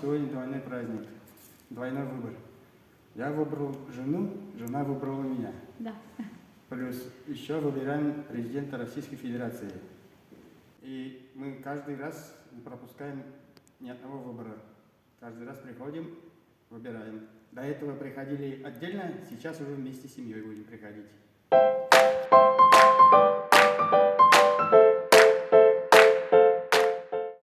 сегодня двойной праздник, двойной выбор. Я выбрал жену, жена выбрала меня. Да. Плюс еще выбираем президента Российской Федерации. И мы каждый раз не пропускаем ни одного выбора. Каждый раз приходим, выбираем. До этого приходили отдельно, сейчас уже вместе с семьей будем приходить.